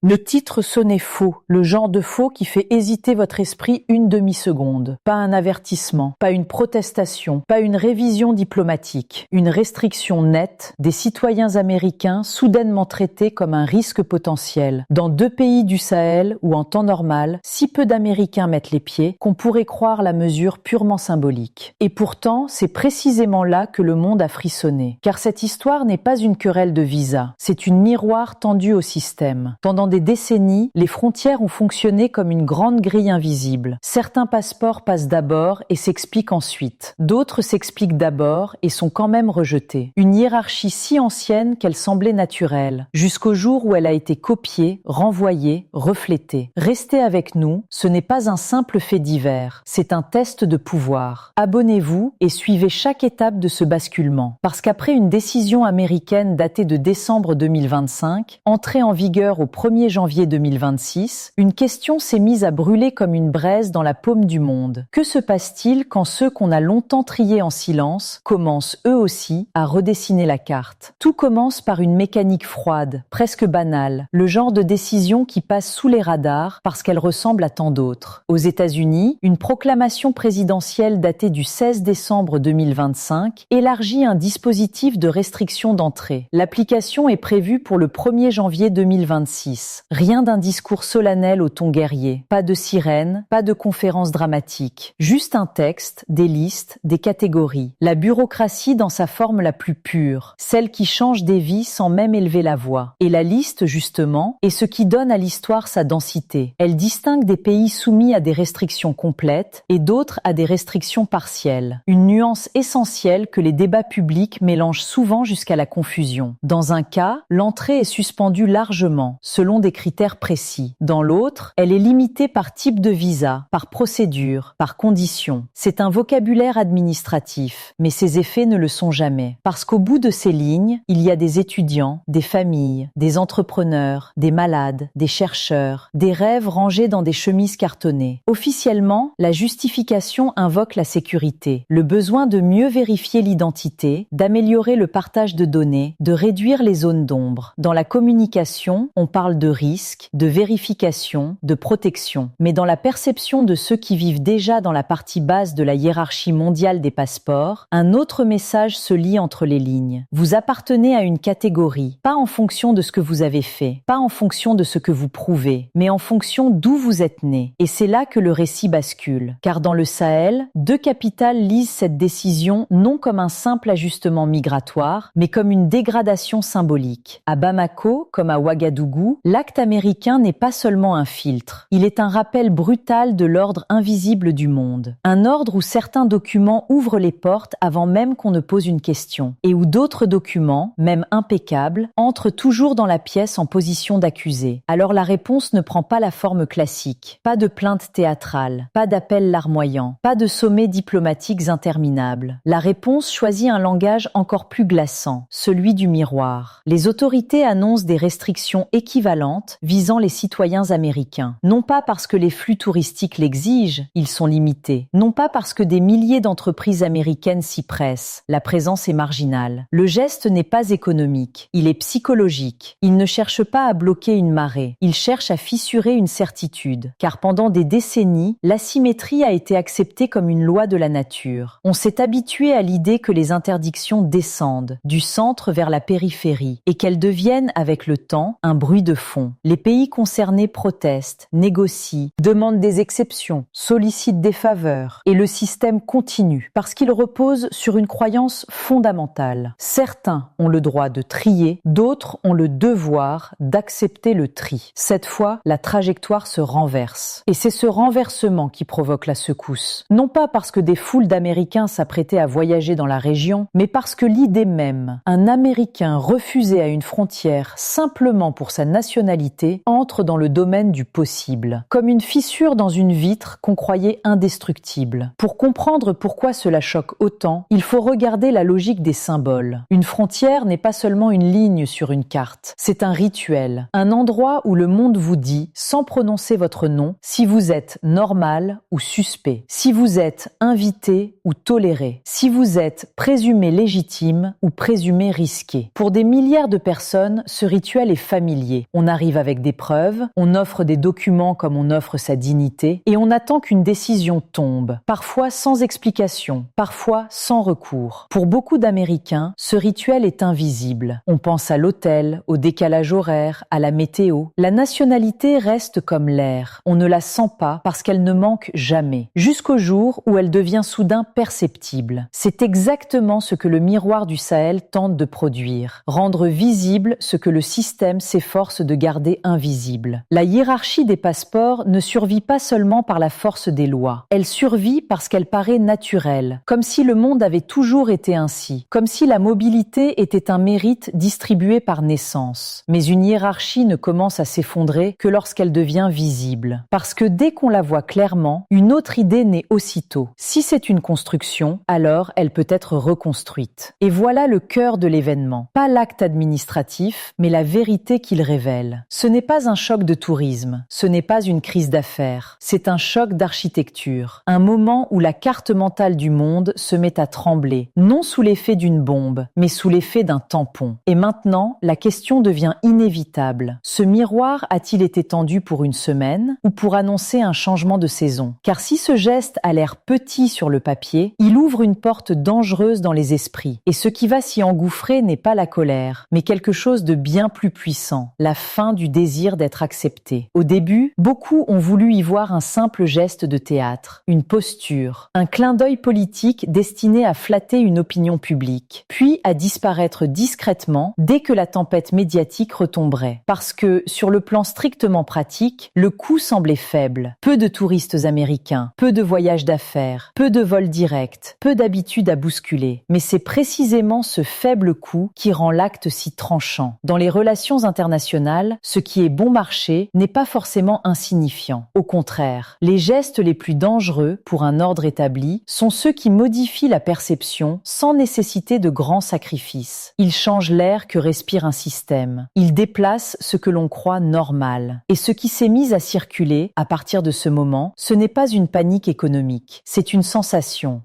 Le titre sonnait faux, le genre de faux qui fait hésiter votre esprit une demi-seconde. Pas un avertissement, pas une protestation, pas une révision diplomatique. Une restriction nette des citoyens américains soudainement traités comme un risque potentiel. Dans 2 pays du Sahel où en temps normal, si peu d'Américains mettent les pieds qu'on pourrait croire la mesure purement symbolique. Et pourtant, c'est précisément là que le monde a frissonné. Car cette histoire n'est pas une querelle de visa, c'est une miroir tendue au système. Pendant des décennies, les frontières ont fonctionné comme une grande grille invisible. Certains passeports passent d'abord et s'expliquent ensuite. D'autres s'expliquent d'abord et sont quand même rejetés. Une hiérarchie si ancienne qu'elle semblait naturelle, jusqu'au jour où elle a été copiée, renvoyée, reflétée. Restez avec nous, ce n'est pas un simple fait divers, c'est un test de pouvoir. Abonnez-vous et suivez chaque étape de ce basculement. Parce qu'après une décision américaine datée de décembre 2025, entrée en vigueur au 1er janvier 2026, une question s'est mise à brûler comme une braise dans la paume du monde. Que se passe-t-il quand ceux qu'on a longtemps triés en silence commencent eux aussi à redessiner la carte? Tout commence par une mécanique froide, presque banale, le genre de décision qui passe sous les radars parce qu'elle ressemble à tant d'autres. Aux États-Unis, une proclamation présidentielle datée du 16 décembre 2025 élargit un dispositif de restriction d'entrée. L'application est prévue pour le 1er janvier 2026. Rien d'un discours solennel au ton guerrier, pas de sirène, pas de conférence dramatique, juste un texte, des listes, des catégories. La bureaucratie dans sa forme la plus pure, celle qui change des vies sans même élever la voix. Et la liste, justement, est ce qui donne à l'histoire sa densité. Elle distingue des pays soumis à des restrictions complètes et d'autres à des restrictions partielles. Une nuance essentielle que les débats publics mélangent souvent jusqu'à la confusion. Dans un cas, l'entrée est suspendue largement, selon des critères précis. Dans l'autre, elle est limitée par type de visa, par procédure, par condition. C'est un vocabulaire administratif, mais ses effets ne le sont jamais. Parce qu'au bout de ces lignes, il y a des étudiants, des familles, des entrepreneurs, des malades, des chercheurs, des rêves rangés dans des chemises cartonnées. Officiellement, la justification invoque la sécurité, le besoin de mieux vérifier l'identité, d'améliorer le partage de données, de réduire les zones d'ombre. Dans la communication, on parle de risque, de vérification, de protection. Mais dans la perception de ceux qui vivent déjà dans la partie basse de la hiérarchie mondiale des passeports, un autre message se lit entre les lignes. Vous appartenez à une catégorie, pas en fonction de ce que vous avez fait, pas en fonction de ce que vous prouvez, mais en fonction d'où vous êtes né. Et c'est là que le récit bascule. Car dans le Sahel, 2 capitales lisent cette décision non comme un simple ajustement migratoire, mais comme une dégradation symbolique. À Bamako, comme à Ouagadougou, l'acte américain n'est pas seulement un filtre. Il est un rappel brutal de l'ordre invisible du monde. Un ordre où certains documents ouvrent les portes avant même qu'on ne pose une question. Et où d'autres documents, même impeccables, entrent toujours dans la pièce en position d'accusé. Alors la réponse ne prend pas la forme classique. Pas de plainte théâtrale, pas d'appel larmoyant, pas de sommets diplomatiques interminables. La réponse choisit un langage encore plus glaçant, celui du miroir. Les autorités annoncent des restrictions équivalentes visant les citoyens américains. Non pas parce que les flux touristiques l'exigent, ils sont limités. Non pas parce que des milliers d'entreprises américaines s'y pressent. La présence est marginale. Le geste n'est pas économique, il est psychologique. Il ne cherche pas à bloquer une marée, il cherche à fissurer une certitude. Car pendant des décennies, l'asymétrie a été acceptée comme une loi de la nature. On s'est habitué à l'idée que les interdictions descendent, du centre vers la périphérie, et qu'elles deviennent, avec le temps, un bruit de fond. Les pays concernés protestent, négocient, demandent des exceptions, sollicitent des faveurs, et le système continue, parce qu'il repose sur une croyance fondamentale. Certains ont le droit de trier, d'autres ont le devoir d'accepter le tri. Cette fois, la trajectoire se renverse. Et c'est ce renversement qui provoque la secousse. Non pas parce que des foules d'Américains s'apprêtaient à voyager dans la région, mais parce que l'idée même, un Américain refusé à une frontière simplement pour sa nationalité, entre dans le domaine du possible. Comme une fissure dans une vitre qu'on croyait indestructible. Pour comprendre pourquoi cela choque autant, il faut regarder la logique des symboles. Une frontière n'est pas seulement une ligne sur une carte, c'est un rituel, un endroit où le monde vous dit, sans prononcer votre nom, si vous êtes normal ou suspect, si vous êtes invité ou toléré, si vous êtes présumé légitime ou présumé risqué. Pour des milliards de personnes, ce rituel est familier. On a arrive avec des preuves, on offre des documents comme on offre sa dignité, et on attend qu'une décision tombe, parfois sans explication, parfois sans recours. Pour beaucoup d'Américains, ce rituel est invisible. On pense à l'hôtel, au décalage horaire, à la météo. La nationalité reste comme l'air. On ne la sent pas parce qu'elle ne manque jamais, jusqu'au jour où elle devient soudain perceptible. C'est exactement ce que le miroir du Sahel tente de produire, rendre visible ce que le système s'efforce de garder invisible. La hiérarchie des passeports ne survit pas seulement par la force des lois. Elle survit parce qu'elle paraît naturelle, comme si le monde avait toujours été ainsi, comme si la mobilité était un mérite distribué par naissance. Mais une hiérarchie ne commence à s'effondrer que lorsqu'elle devient visible. Parce que dès qu'on la voit clairement, une autre idée naît aussitôt. Si c'est une construction, alors elle peut être reconstruite. Et voilà le cœur de l'événement. Pas l'acte administratif, mais la vérité qu'il révèle. Ce n'est pas un choc de tourisme, ce n'est pas une crise d'affaires, c'est un choc d'architecture. Un moment où la carte mentale du monde se met à trembler, non sous l'effet d'une bombe, mais sous l'effet d'un tampon. Et maintenant, la question devient inévitable. Ce miroir a-t-il été tendu pour une semaine ou pour annoncer un changement de saison? Car si ce geste a l'air petit sur le papier, il ouvre une porte dangereuse dans les esprits. Et ce qui va s'y engouffrer n'est pas la colère, mais quelque chose de bien plus puissant, la fin du désir d'être accepté. Au début, beaucoup ont voulu y voir un simple geste de théâtre, une posture, un clin d'œil politique destiné à flatter une opinion publique, puis à disparaître discrètement dès que la tempête médiatique retomberait. Parce que, sur le plan strictement pratique, le coût semblait faible. Peu de touristes américains, peu de voyages d'affaires, peu de vols directs, peu d'habitudes à bousculer. Mais c'est précisément ce faible coût qui rend l'acte si tranchant. Dans les relations internationales, ce qui est bon marché n'est pas forcément insignifiant. Au contraire, les gestes les plus dangereux pour un ordre établi sont ceux qui modifient la perception sans nécessiter de grands sacrifices. Ils changent l'air que respire un système. Ils déplacent ce que l'on croit normal. Et ce qui s'est mis à circuler à partir de ce moment, ce n'est pas une panique économique. C'est une sensation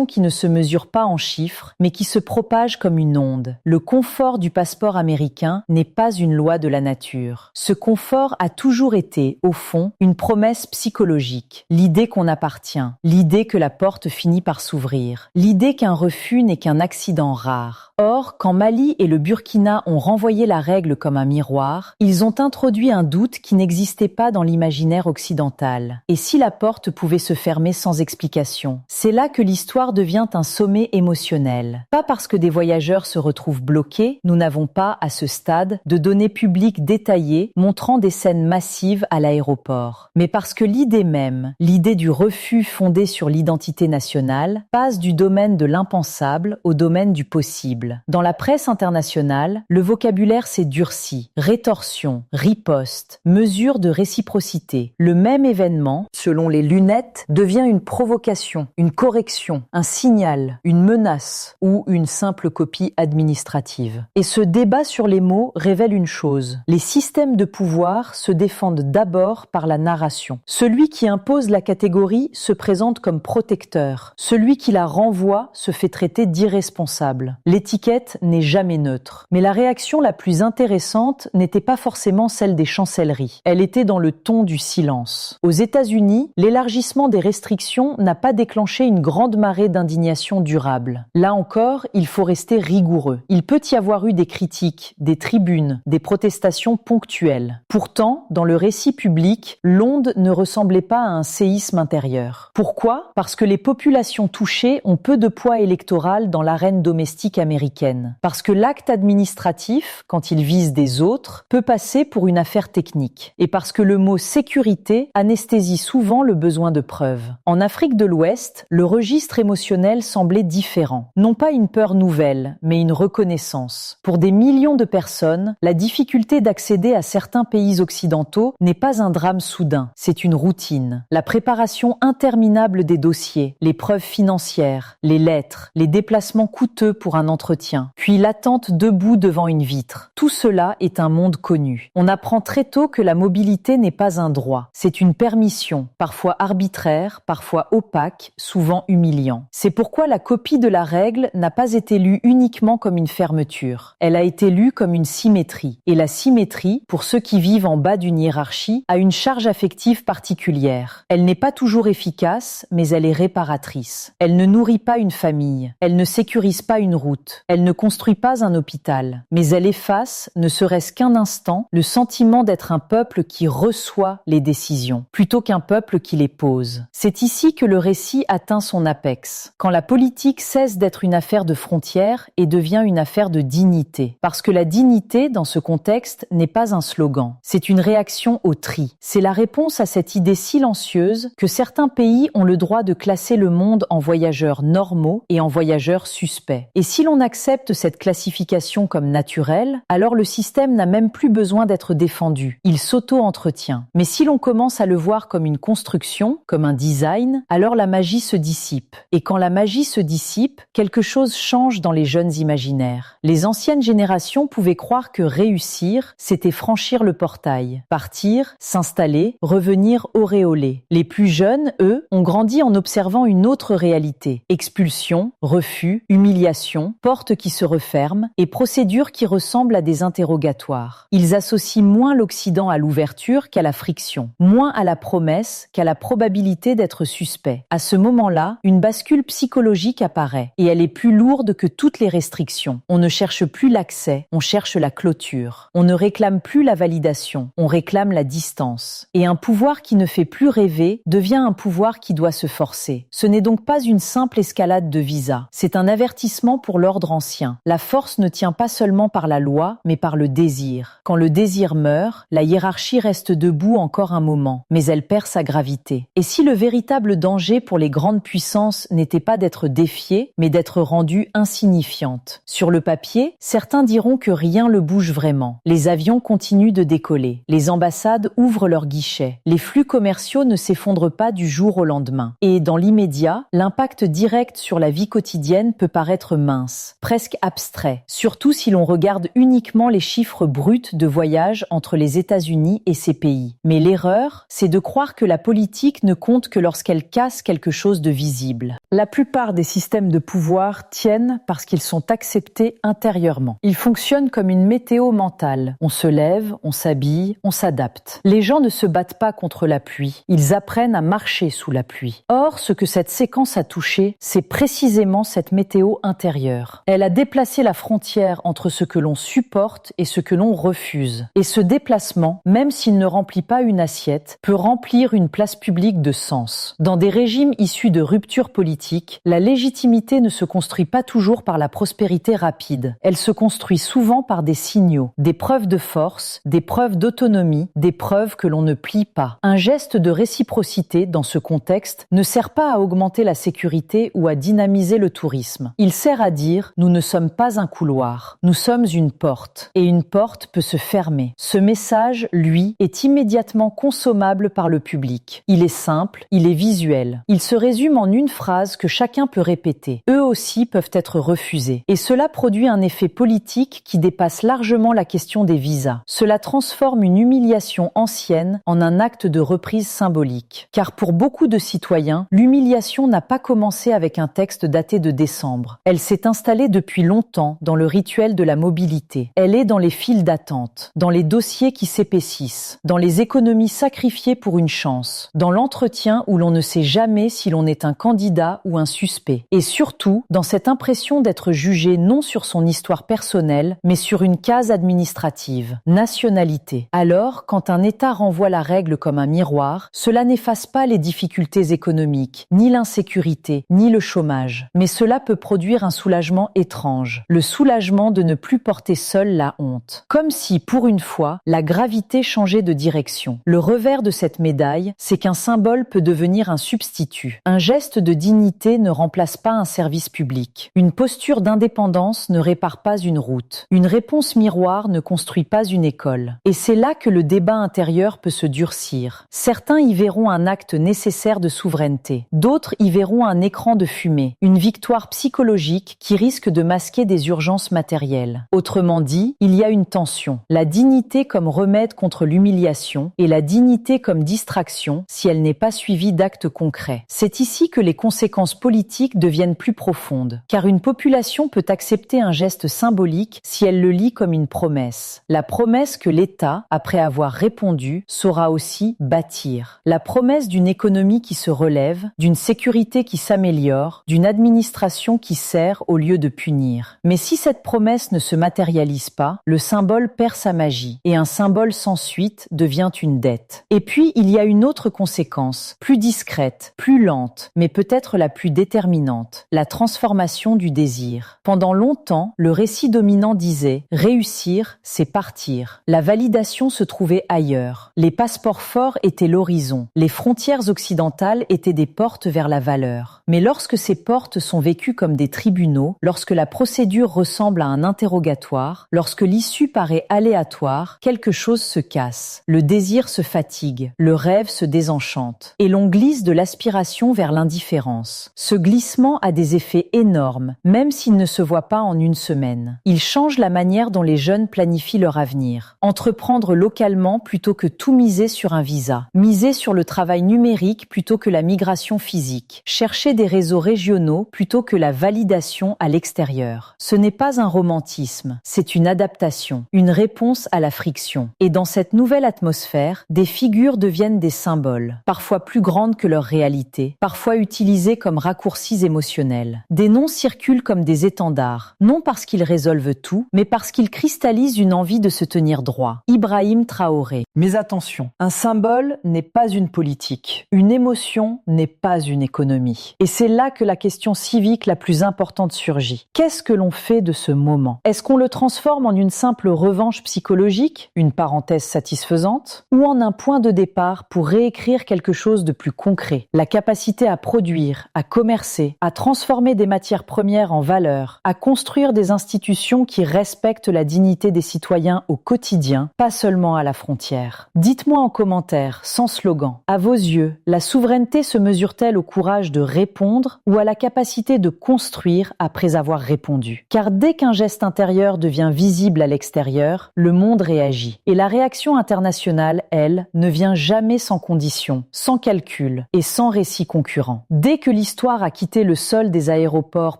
qui ne se mesure pas en chiffres, mais qui se propage comme une onde. Le confort du passeport américain n'est pas une loi de la nature. Ce confort a toujours été, au fond, une promesse psychologique. L'idée qu'on appartient, l'idée que la porte finit par s'ouvrir, l'idée qu'un refus n'est qu'un accident rare. Or, quand Mali et le Burkina ont renvoyé la règle comme un miroir, ils ont introduit un doute qui n'existait pas dans l'imaginaire occidental. Et si la porte pouvait se fermer sans explication? C'est là que l'histoire devient un sommet émotionnel. Pas parce que des voyageurs se retrouvent bloqués, nous n'avons pas, à ce stade, de données publiques détaillées montrant des scènes massives à l'aéroport. Mais parce que l'idée même, l'idée du refus fondé sur l'identité nationale, passe du domaine de l'impensable au domaine du possible. Dans la presse internationale, le vocabulaire s'est durci. Rétorsion, riposte, mesure de réciprocité. Le même événement, selon les lunettes, devient une provocation, une correction, un signal, une menace ou une simple copie administrative. Et ce débat sur les mots révèle une chose. Les systèmes de pouvoir se défendent d'abord par la narration. Celui qui impose la catégorie se présente comme protecteur. Celui qui la renvoie se fait traiter d'irresponsable. L'étiquette n'est jamais neutre. Mais la réaction la plus intéressante n'était pas forcément celle des chancelleries. Elle était dans le ton du silence. Aux États-Unis, l'élargissement des restrictions n'a pas déclenché une grande marée d'indignation durable. Là encore, il faut rester rigoureux. Il peut y avoir eu des critiques, des tribunes, des protestations ponctuelles. Pourtant, dans le récit public, l'onde ne ressemblait pas à un séisme intérieur. Pourquoi? Parce que les populations touchées ont peu de poids électoral dans l'arène domestique américaine. Parce que l'acte administratif, quand il vise des autres, peut passer pour une affaire technique. Et parce que le mot sécurité anesthésie souvent le besoin de preuve. En Afrique de l'Ouest, le registre émotionnel semblait différent. Non pas une peur nouvelle, mais une reconnaissance. Pour des millions de personnes, la difficulté d'accéder à certains pays occidentaux n'est pas un drame soudain, c'est une routine. La préparation interminable des dossiers, les preuves financières, les lettres, les déplacements coûteux pour un entretien, puis l'attente debout devant une vitre. Tout cela est un monde connu. On apprend très tôt que la mobilité n'est pas un droit, c'est une permission, parfois arbitraire, parfois opaque, souvent humiliant. C'est pourquoi la copie de la règle n'a pas été lue uniquement comme une fermeture. Elle a été lue comme une symétrie. Et la symétrie, pour ceux qui vivent en bas d'une hiérarchie, a une charge affective particulière. Elle n'est pas toujours efficace, mais elle est réparatrice. Elle ne nourrit pas une famille, elle ne sécurise pas une route, elle ne construit pas un hôpital, mais elle efface, ne serait-ce qu'un instant, le sentiment d'être un peuple qui reçoit les décisions, plutôt qu'un peuple qui les pose. C'est ici que le récit atteint son apex, quand la politique cesse d'être une affaire de frontières et devient une affaire de dignité. Parce que la dignité, dans ce contexte, n'est pas un slogan, c'est une réaction au tri. C'est la réponse à cette idée silencieuse que certains pays ont le droit de classer le monde en voyageurs normaux et en voyageurs suspects. Et si l'on accepte cette classification comme naturelle, alors le système n'a même plus besoin d'être défendu. Il s'auto-entretient. Mais si l'on commence à le voir comme une construction, comme un design, alors la magie se dissipe. Et quand la magie se dissipe, quelque chose change dans les jeunes imaginaires. Les anciennes générations pouvaient croire que réussir, c'était franchir le portail, partir, s'installer, revenir auréolé. Les plus jeunes, eux, ont grandi en observant une autre réalité. Expulsion, refus, humiliation, portes qui se referment et procédures qui ressemblent à des interrogatoires. Ils associent moins l'Occident à l'ouverture qu'à la friction, moins à la promesse qu'à la probabilité d'être suspect. À ce moment-là, une bascule psychologique apparaît et elle est plus lourde que toutes les restrictions. On ne cherche plus l'accès, on cherche la clôture. On ne réclame plus la validation, on réclame la distance. Et un pouvoir qui ne fait plus rêver devient un pouvoir qui doit se forcer. Ce n'est donc pas une simple escalade de visa, c'est un avertissement pour l'ordre ancien. La force ne tient pas seulement par la loi, mais par le désir. Quand le désir meurt, la hiérarchie reste debout encore un moment, mais elle perd sa gravité. Et si le véritable danger pour les grandes puissances n'était pas d'être défiées, mais d'être rendues insignifiantes? Sur le papier, certains diront que rien ne bouge vraiment. Les avions continuent de décoller. Les ambassades ouvrent leurs guichets. Les flux commerciaux ne s'effondrent pas du jour au lendemain. Et dans l'immédiat, l'impact direct sur la vie quotidienne peut paraître mince, presque abstrait, surtout si l'on regarde uniquement les chiffres bruts de voyage entre les États-Unis et ces pays. Mais l'erreur, c'est de croire que la politique ne compte que lorsqu'elle casse quelque chose de visible. La plupart des systèmes de pouvoir tiennent parce qu'ils sont acceptés intérieurement. Ils fonctionnent comme une météo mentale. On se lève, on s'habille, on s'adapte. Les gens ne se battent pas contre la pluie, ils apprennent à marcher sous la pluie. Or, ce que cette séquence a touché, c'est précisément cette météo intérieure. Elle a déplacé la frontière entre ce que l'on supporte et ce que l'on refuse. Et ce déplacement, même s'il ne remplit pas une assiette, peut remplir une place publique de sens. Dans des régimes issus de ruptures politiques, la légitimité ne se construit pas toujours par la prospérité rapide. Elle se construit souvent par des signaux, des preuves de force, des preuves d'autonomie, des preuves que l'on ne plie pas. Un geste de réciprocité dans ce contexte ne sert pas à augmenter la sécurité ou à dynamiser le tourisme. Il sert à dire « nous ne sommes pas un couloir, nous sommes une porte ». Et une porte peut se fermer. Ce message, lui, est immédiatement consommable par le public. Il est simple, il est visuel. Il se résume en une phrase que chacun peut répéter. Eux aussi peuvent être refusés. Et cela produit un effet politique qui dépasse largement la question des visas. Cela transforme une humiliation ancienne en un acte de reprise symbolique. Car pour beaucoup de citoyens, l'humiliation n'a pas commencé avec un texte daté de décembre. Elle s'est installée depuis longtemps dans le rituel de la mobilité. Elle est dans les files d'attente, dans les dossiers qui s'épaississent, dans les économies sacrifiées pour une chance, dans l'entretien où l'on ne sait jamais si l'on est un candidat ou un suspect. Et surtout, dans cette impression d'être jugé non sur son histoire personnelle, mais sur une case administrative, nationalité. Alors, quand un État renvoie la règle comme un miroir, cela n'efface pas les difficultés économiques, ni l'insécurité, ni le chômage. Mais cela peut produire un soulagement étrange, le soulagement de ne plus porter seul la honte. Comme si, pour une fois, la gravité changeait de direction. Le revers de cette médaille, c'est qu'un symbole peut devenir un substitut. Un geste de dignité ne remplace pas un service public. Une posture d'indépendance ne répare pas une route. Une réponse miroir ne construit pas une école. Et c'est là que le débat intérieur peut se durcir. Certains y verront un acte nécessaire de souveraineté. D'autres y verront un écran de fumée, une victoire psychologique qui risque de masquer des urgences matérielles. Autrement dit, il y a une tension. La dignité comme remède contre l'humiliation et la dignité comme distraction si elle n'est pas suivie d'actes concrets. C'est ici que les conséquences conséquences politiques deviennent plus profondes. Car une population peut accepter un geste symbolique si elle le lit comme une promesse. La promesse que l'État, après avoir répondu, saura aussi bâtir. La promesse d'une économie qui se relève, d'une sécurité qui s'améliore, d'une administration qui sert au lieu de punir. Mais si cette promesse ne se matérialise pas, le symbole perd sa magie et un symbole sans suite devient une dette. Et puis, il y a une autre conséquence, plus discrète, plus lente, mais peut-être la plus déterminante, la transformation du désir. Pendant longtemps, le récit dominant disait « réussir, c'est partir ». La validation se trouvait ailleurs. Les passeports forts étaient l'horizon. Les frontières occidentales étaient des portes vers la valeur. Mais lorsque ces portes sont vécues comme des tribunaux, lorsque la procédure ressemble à un interrogatoire, lorsque l'issue paraît aléatoire, quelque chose se casse. Le désir se fatigue, le rêve se désenchante, et l'on glisse de l'aspiration vers l'indifférence. Ce glissement a des effets énormes, même s'il ne se voit pas en une semaine. Il change la manière dont les jeunes planifient leur avenir. Entreprendre localement plutôt que tout miser sur un visa. Miser sur le travail numérique plutôt que la migration physique. Chercher des réseaux régionaux plutôt que la validation à l'extérieur. Ce n'est pas un romantisme, c'est une adaptation, une réponse à la friction. Et dans cette nouvelle atmosphère, des figures deviennent des symboles, parfois plus grandes que leur réalité, parfois utilisées comme raccourcis émotionnels. Des noms circulent comme des étendards, non parce qu'ils résolvent tout, mais parce qu'ils cristallisent une envie de se tenir droit. Ibrahim Traoré. Mais attention, un symbole n'est pas une politique, une émotion n'est pas une économie. Et c'est là que la question civique la plus importante surgit. Qu'est-ce que l'on fait de ce moment? Est-ce qu'on le transforme en une simple revanche psychologique, une parenthèse satisfaisante, ou en un point de départ pour réécrire quelque chose de plus concret? La capacité à produire, à commercer, à transformer des matières premières en valeurs, à construire des institutions qui respectent la dignité des citoyens au quotidien, pas seulement à la frontière. Dites-moi en commentaire, sans slogan, à vos yeux, la souveraineté se mesure-t-elle au courage de répondre ou à la capacité de construire après avoir répondu? Car dès qu'un geste intérieur devient visible à l'extérieur, le monde réagit. Et la réaction internationale, elle, ne vient jamais sans condition, sans calcul et sans récit concurrent. Dès que l'histoire a quitté le sol des aéroports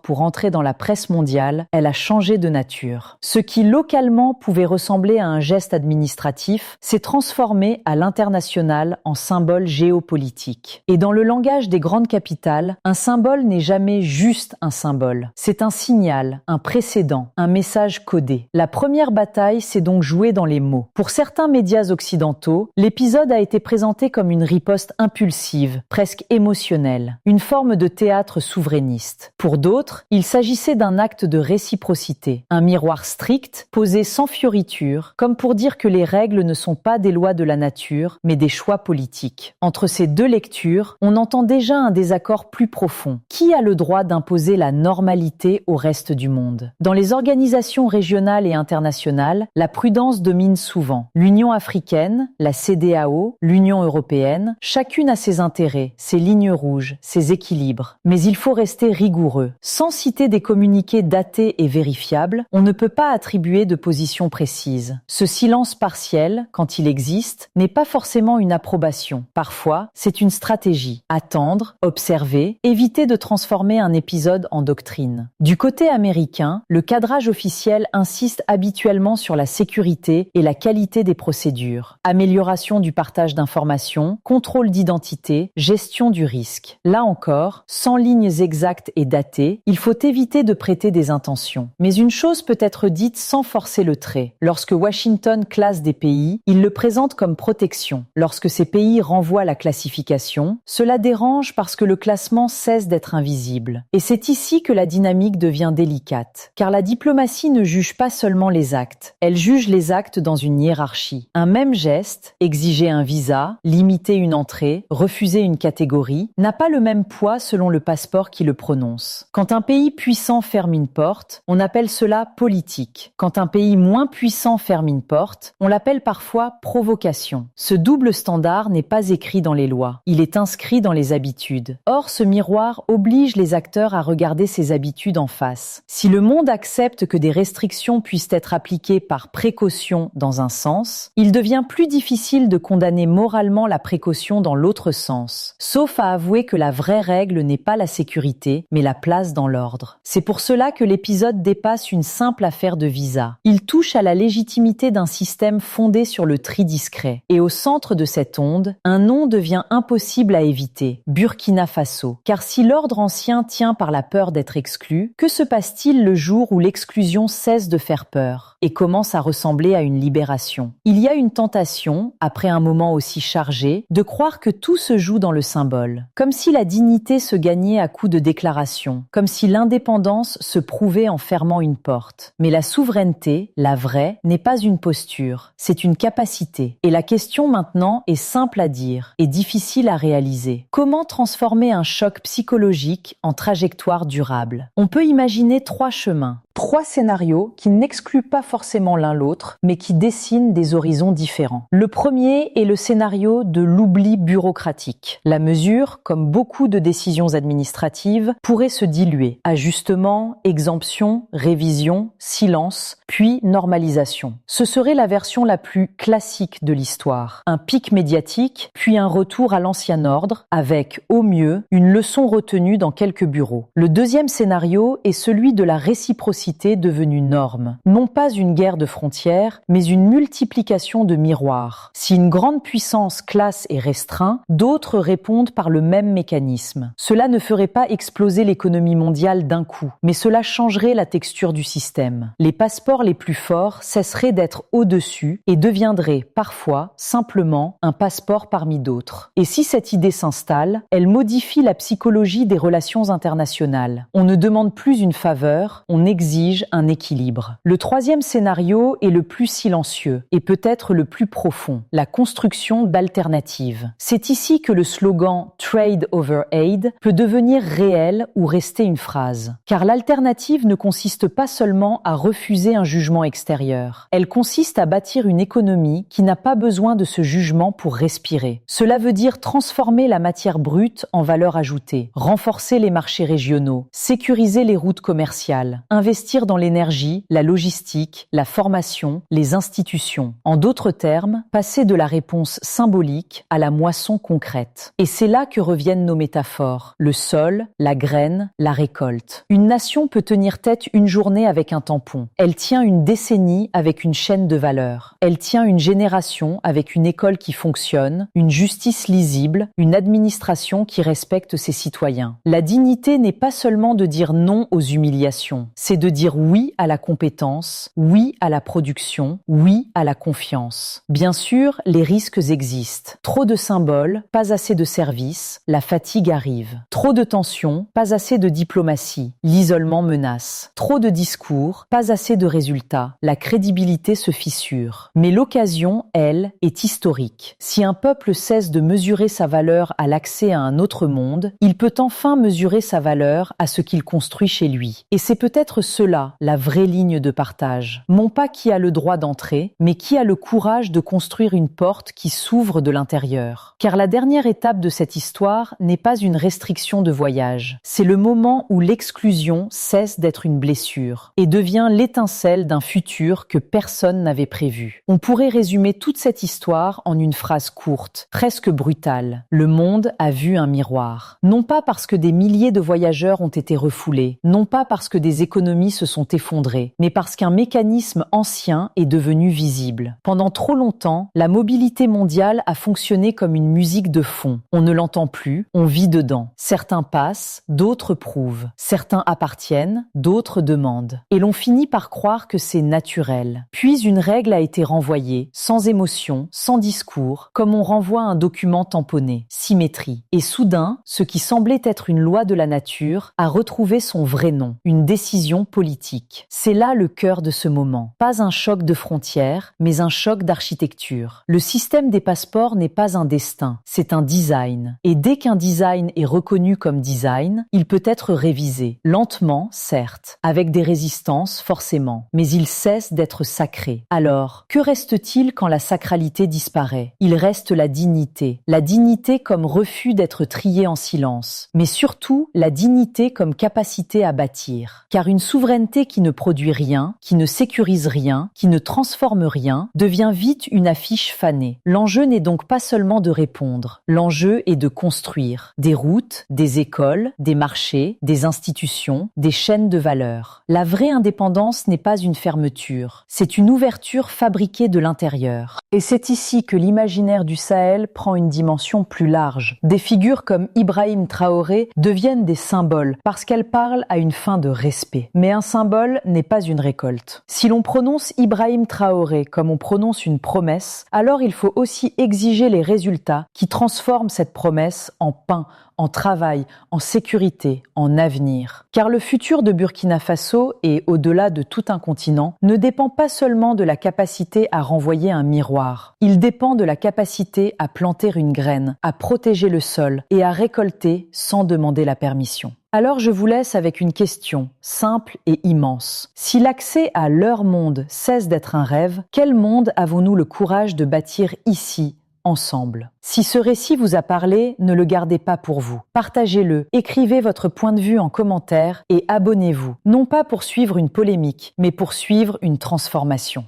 pour entrer dans la presse mondiale, elle a changé de nature. Ce qui localement pouvait ressembler à un geste administratif s'est transformé à l'international en symbole géopolitique. Et dans le langage des grandes capitales, un symbole n'est jamais juste un symbole. C'est un signal, un précédent, un message codé. La première bataille s'est donc jouée dans les mots. Pour certains médias occidentaux, l'épisode a été présenté comme une riposte impulsive, presque émotionnelle, une forme de théâtre souverainiste. Pour d'autres, il s'agissait d'un acte de réciprocité, un miroir strict, posé sans fioriture, comme pour dire que les règles ne sont pas des lois de la nature, mais des choix politiques. Entre ces deux lectures, on entend déjà un désaccord plus profond. Qui a le droit d'imposer la normalité au reste du monde? Dans les organisations régionales et internationales, la prudence domine souvent. L'Union africaine, la CEDEAO, l'Union européenne, chacune a ses intérêts, ses lignes rouges, ses équilibres. Mais il faut rester rigoureux. Sans citer des communiqués datés et vérifiables, on ne peut pas attribuer de position précise. Ce silence partiel, quand il existe, n'est pas forcément une approbation. Parfois, c'est une stratégie. Attendre, observer, éviter de transformer un épisode en doctrine. Du côté américain, le cadrage officiel insiste habituellement sur la sécurité et la qualité des procédures. Amélioration du partage d'informations, contrôle d'identité, gestion du risque. Là encore, sans lignes exactes et datées, il faut éviter de prêter des intentions. Mais une chose peut être dite sans forcer le trait. Lorsque Washington classe des pays, il le présente comme protection. Lorsque ces pays renvoient la classification, cela dérange parce que le classement cesse d'être invisible. Et c'est ici que la dynamique devient délicate. Car la diplomatie ne juge pas seulement les actes, elle juge les actes dans une hiérarchie. Un même geste, exiger un visa, limiter une entrée, refuser une catégorie, n'a pas le même poids selon le passeport qui le prononce. Quand un pays puissant ferme une porte, on appelle cela politique. Quand un pays moins puissant ferme une porte, on l'appelle parfois provocation. Ce double standard n'est pas écrit dans les lois, il est inscrit dans les habitudes. Or, ce miroir oblige les acteurs à regarder ces habitudes en face. Si le monde accepte que des restrictions puissent être appliquées par précaution dans un sens, il devient plus difficile de condamner moralement la précaution dans l'autre sens, sauf à avouer que la vraie règle règle n'est pas la sécurité, mais la place dans l'ordre. C'est pour cela que l'épisode dépasse une simple affaire de visa. Il touche à la légitimité d'un système fondé sur le tri discret. Et au centre de cette onde, un nom devient impossible à éviter, Burkina Faso. Car si l'ordre ancien tient par la peur d'être exclu, que se passe-t-il le jour où l'exclusion cesse de faire peur et commence à ressembler à une libération? Il y a une tentation, après un moment aussi chargé, de croire que tout se joue dans le symbole. Comme si la dignité se gagnait à coups de déclaration, comme si l'indépendance se prouvait en fermant une porte. Mais la souveraineté, la vraie, n'est pas une posture, c'est une capacité. Et la question maintenant est simple à dire et difficile à réaliser. Comment transformer un choc psychologique en trajectoire durable? On peut imaginer 3 chemins. 3 scénarios qui n'excluent pas forcément l'un l'autre, mais qui dessinent des horizons différents. Le premier est le scénario de l'oubli bureaucratique. La mesure, comme beaucoup de décisions administratives, pourrait se diluer. Ajustement, exemption, révision, silence, puis normalisation. Ce serait la version la plus classique de l'histoire. Un pic médiatique, puis un retour à l'ancien ordre, avec, au mieux, une leçon retenue dans quelques bureaux. Le deuxième scénario est celui de la réciprocité devenue norme. Non pas une guerre de frontières, mais une multiplication de miroirs. Si une grande puissance classe et restreint, d'autres répondent par le même mécanisme. Cela ne ferait pas exploser l'économie mondiale d'un coup, mais cela changerait la texture du système. Les passeports les plus forts cesseraient d'être au-dessus et deviendraient parfois simplement un passeport parmi d'autres. Et si cette idée s'installe, elle modifie la psychologie des relations internationales. On ne demande plus une faveur, on exige un équilibre. Le troisième scénario est le plus silencieux et peut-être le plus profond, la construction d'alternatives. C'est ici que le slogan « Trade over Aid » peut devenir réel ou rester une phrase. Car l'alternative ne consiste pas seulement à refuser un jugement extérieur. Elle consiste à bâtir une économie qui n'a pas besoin de ce jugement pour respirer. Cela veut dire transformer la matière brute en valeur ajoutée, renforcer les marchés régionaux, sécuriser les routes commerciales, investir dans l'énergie, la logistique, la formation, les institutions. En d'autres termes, passer de la réponse symbolique à la moisson concrète. Et c'est là que reviennent nos métaphores. Le sol, la graine, la récolte. Une nation peut tenir tête une journée avec un tampon. Elle tient une décennie avec une chaîne de valeur. Elle tient une génération avec une école qui fonctionne, une justice lisible, une administration qui respecte ses citoyens. La dignité n'est pas seulement de dire non aux humiliations, c'est de dire oui à la compétence, oui à la production, oui à la confiance. Bien sûr, les risques existent. Trop de symboles, pas assez de services, la fatigue arrive. Trop de tensions, pas assez de diplomatie, l'isolement menace. Trop de discours, pas assez de résultats, la crédibilité se fissure. Mais l'occasion, elle, est historique. Si un peuple cesse de mesurer sa valeur à l'accès à un autre monde, il peut enfin mesurer sa valeur à ce qu'il construit chez lui. Et c'est peut-être cela, la vraie ligne de partage. Non pas qui a le droit d'entrer, mais qui a le courage de construire une porte qui s'ouvre de l'intérieur. Car la dernière étape de cette histoire n'est pas une restriction de voyage. C'est le moment où l'exclusion cesse d'être une blessure et devient l'étincelle d'un futur que personne n'avait prévu. On pourrait résumer toute cette histoire en une phrase courte, presque brutale. Le monde a vu un miroir. Non pas parce que des milliers de voyageurs ont été refoulés, non pas parce que des économies se sont effondrées, mais parce qu'un mécanisme ancien est devenu visible. Pendant trop longtemps, la mobilité mondiale a fonctionné comme une musique de fond. On ne l'entend plus, on vit dedans. Certains passent, d'autres prouvent. Certains appartiennent, d'autres demandent. Et l'on finit par croire que c'est naturel. Puis une règle a été renvoyée, sans émotion, sans discours, comme on renvoie un document tamponné. Symétrie. Et soudain, ce qui semblait être une loi de la nature a retrouvé son vrai nom, une décision politique. C'est là le cœur de ce moment. Pas un choc de frontières, mais un choc d'architecture. Le système des passeports n'est pas un destin, c'est un design. Et dès qu'un design est reconnu comme design, il peut être révisé. Lentement, certes, avec des résistances, forcément, mais il cesse d'être sacré. Alors, que reste-t-il quand la sacralité disparaît? Il reste la dignité. La dignité comme refus d'être trié en silence, mais surtout la dignité comme capacité à bâtir. Car une souveraineté souveraineté qui ne produit rien, qui ne sécurise rien, qui ne transforme rien, devient vite une affiche fanée. L'enjeu n'est donc pas seulement de répondre, l'enjeu est de construire des routes, des écoles, des marchés, des institutions, des chaînes de valeur. La vraie indépendance n'est pas une fermeture, c'est une ouverture fabriquée de l'intérieur. Et c'est ici que l'imaginaire du Sahel prend une dimension plus large. Des figures comme Ibrahim Traoré deviennent des symboles parce qu'elles parlent à une fin de respect. Mais un symbole n'est pas une récolte. Si l'on prononce Ibrahim Traoré comme on prononce une promesse, alors il faut aussi exiger les résultats qui transforment cette promesse en pain, en travail, en sécurité, en avenir. Car le futur de Burkina Faso, et au-delà de tout un continent, ne dépend pas seulement de la capacité à renvoyer un miroir. Il dépend de la capacité à planter une graine, à protéger le sol et à récolter sans demander la permission. Alors je vous laisse avec une question, simple et immense. Si l'accès à leur monde cesse d'être un rêve, quel monde avons-nous le courage de bâtir ici, ensemble? Si ce récit vous a parlé, ne le gardez pas pour vous. Partagez-le, écrivez votre point de vue en commentaire et abonnez-vous. Non pas pour suivre une polémique, mais pour suivre une transformation.